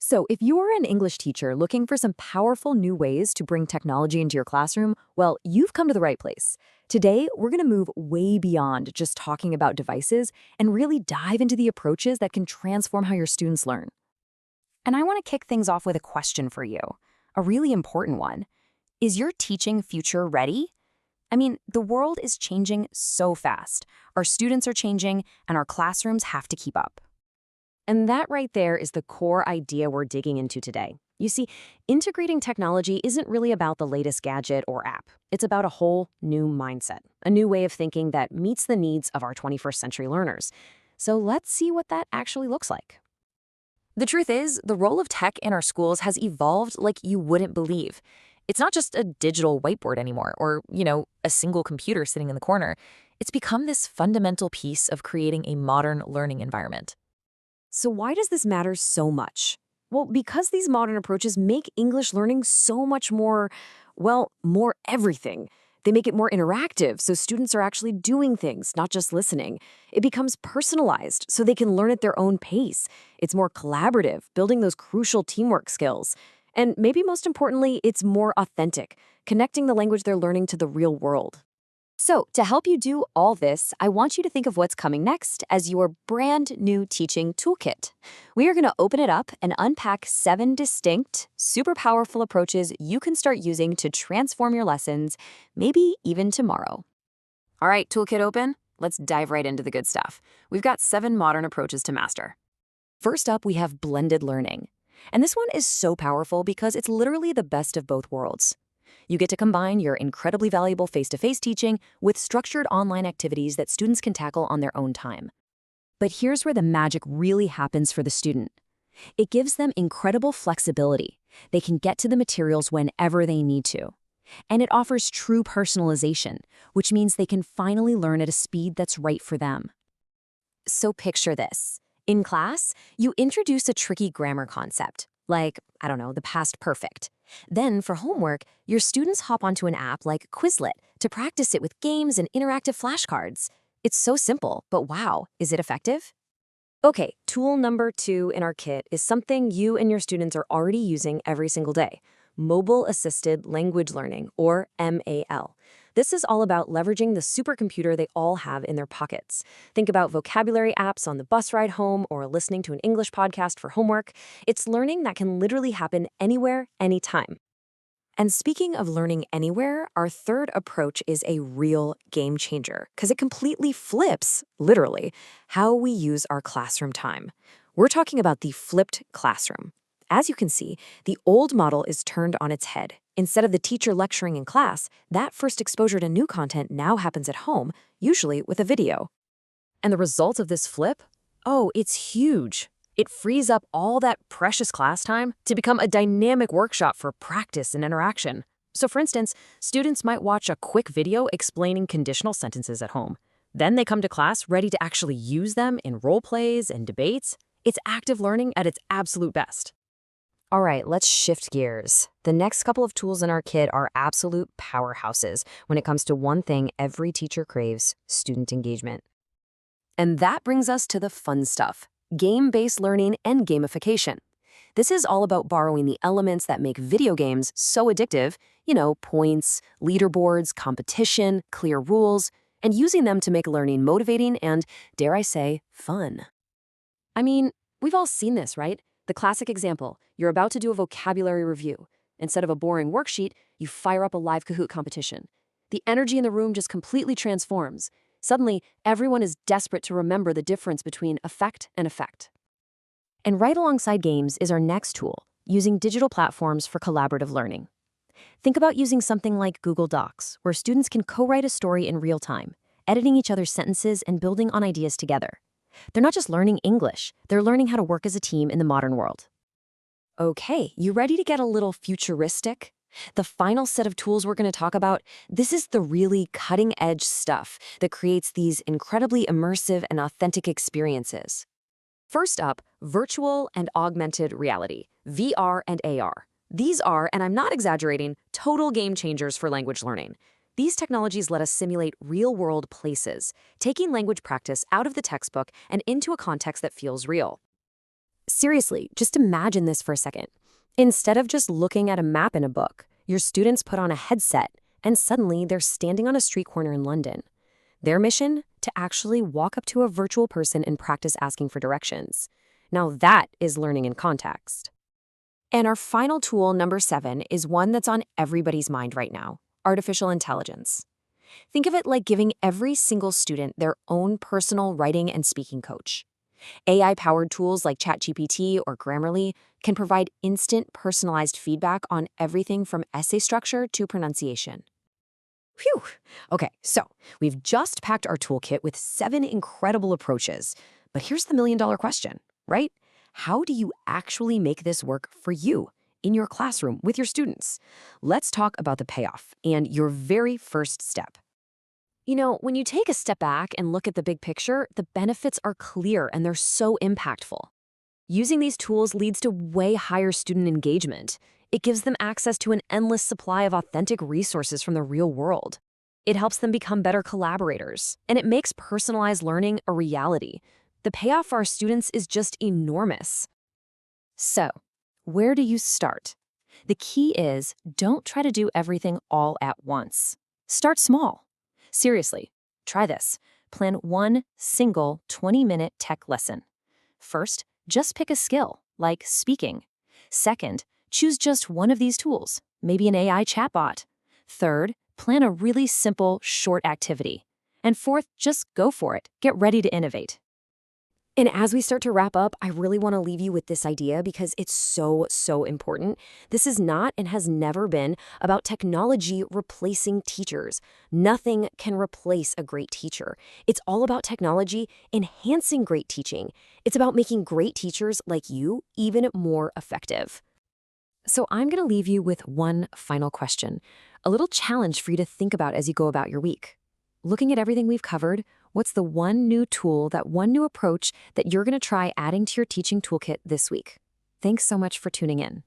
So, if you're an English teacher looking for some powerful new ways to bring technology into your classroom, well, you've come to the right place. Today, we're going to move way beyond just talking about devices and really dive into the approaches that can transform how your students learn. And I want to kick things off with a question for you, a really important one. Is your teaching future ready? I mean, the world is changing so fast. Our students are changing, and our classrooms have to keep up. And that right there is the core idea we're digging into today. You see, integrating technology isn't really about the latest gadget or app. It's about a whole new mindset, a new way of thinking that meets the needs of our 21st century learners. So let's see what that actually looks like. The truth is, the role of tech in our schools has evolved like you wouldn't believe. It's not just a digital whiteboard anymore or, a single computer sitting in the corner. It's become this fundamental piece of creating a modern learning environment. So why does this matter so much? Well, because these modern approaches make English learning so much more, more everything. They make it more interactive, so students are actually doing things, not just listening. It becomes personalized, so they can learn at their own pace. It's more collaborative, building those crucial teamwork skills. And maybe most importantly, it's more authentic, connecting the language they're learning to the real world. So, to help you do all this, I want you to think of what's coming next as your brand new teaching toolkit. We are going to open it up and unpack 7 distinct, super powerful approaches you can start using to transform your lessons, maybe even tomorrow. All right, toolkit open. Let's dive right into the good stuff. We've got 7 modern approaches to master. First up, we have blended learning. And this one is so powerful because it's literally the best of both worlds. You get to combine your incredibly valuable face-to-face teaching with structured online activities that students can tackle on their own time. But here's where the magic really happens for the student. It gives them incredible flexibility. They can get to the materials whenever they need to. And it offers true personalization, which means they can finally learn at a speed that's right for them. So picture this. In class, you introduce a tricky grammar concept, like, the past perfect. Then, for homework, your students hop onto an app like Quizlet to practice it with games and interactive flashcards. It's so simple, but wow, is it effective? Okay, tool number 2 in our kit is something you and your students are already using every single day: mobile-assisted language learning, or MAL. This is all about leveraging the supercomputer they all have in their pockets. Think about vocabulary apps on the bus ride home or listening to an English podcast for homework. It's learning that can literally happen anywhere, anytime. And speaking of learning anywhere, our third approach is a real game changer because it completely flips, literally, how we use our classroom time. We're talking about the flipped classroom. As you can see, the old model is turned on its head. Instead of the teacher lecturing in class, that first exposure to new content now happens at home, usually with a video. And the result of this flip? Oh, it's huge. It frees up all that precious class time to become a dynamic workshop for practice and interaction. So for instance, students might watch a quick video explaining conditional sentences at home. Then they come to class ready to actually use them in role plays and debates. It's active learning at its absolute best. All right, let's shift gears. The next couple of tools in our kit are absolute powerhouses when it comes to one thing every teacher craves: student engagement. And that brings us to the fun stuff: game-based learning and gamification. This is all about borrowing the elements that make video games so addictive, points, leaderboards, competition, clear rules, and using them to make learning motivating and, dare I say, fun. I mean, we've all seen this, right? The classic example: you're about to do a vocabulary review. Instead of a boring worksheet, you fire up a live Kahoot competition. The energy in the room just completely transforms. Suddenly, everyone is desperate to remember the difference between effect and effect. And right alongside games is our next tool: using digital platforms for collaborative learning. Think about using something like Google Docs, where students can co-write a story in real time, editing each other's sentences and building on ideas together. They're not just learning English, they're learning how to work as a team in the modern world. Okay, you ready to get a little futuristic? The final set of tools we're going to talk about, this is the really cutting-edge stuff that creates these incredibly immersive and authentic experiences. First up, virtual and augmented reality, VR and AR. These are, and I'm not exaggerating, total game changers for language learning. These technologies let us simulate real-world places, taking language practice out of the textbook and into a context that feels real. Seriously, just imagine this for a second. Instead of just looking at a map in a book, your students put on a headset and suddenly they're standing on a street corner in London. Their mission? To actually walk up to a virtual person and practice asking for directions. Now that is learning in context. And our final tool, number 7, is one that's on everybody's mind right now: artificial intelligence. Think of it like giving every single student their own personal writing and speaking coach. AI-powered tools like ChatGPT or Grammarly can provide instant, personalized feedback on everything from essay structure to pronunciation. Phew! Okay, so we've just packed our toolkit with 7 incredible approaches. But here's the million-dollar question, right? How do you actually make this work for you, in your classroom, with your students? Let's talk about the payoff and your very first step. You know, when you take a step back and look at the big picture, the benefits are clear and they're so impactful. Using these tools leads to way higher student engagement. It gives them access to an endless supply of authentic resources from the real world. It helps them become better collaborators, and it makes personalized learning a reality. The payoff for our students is just enormous. So, where do you start? The key is, don't try to do everything all at once. Start small. Seriously, try this. Plan one single 20-minute tech lesson. First, just pick a skill, like speaking. Second, choose just one of these tools, maybe an AI chatbot. Third, plan a really simple, short activity. And fourth, just go for it. Get ready to innovate. And as we start to wrap up, I really want to leave you with this idea because it's so, so important. This is not and has never been about technology replacing teachers. Nothing can replace a great teacher. It's all about technology enhancing great teaching. It's about making great teachers like you even more effective. So I'm going to leave you with one final question, a little challenge for you to think about as you go about your week. Looking at everything we've covered, what's the one new tool, that one new approach that you're going to try adding to your teaching toolkit this week? Thanks so much for tuning in.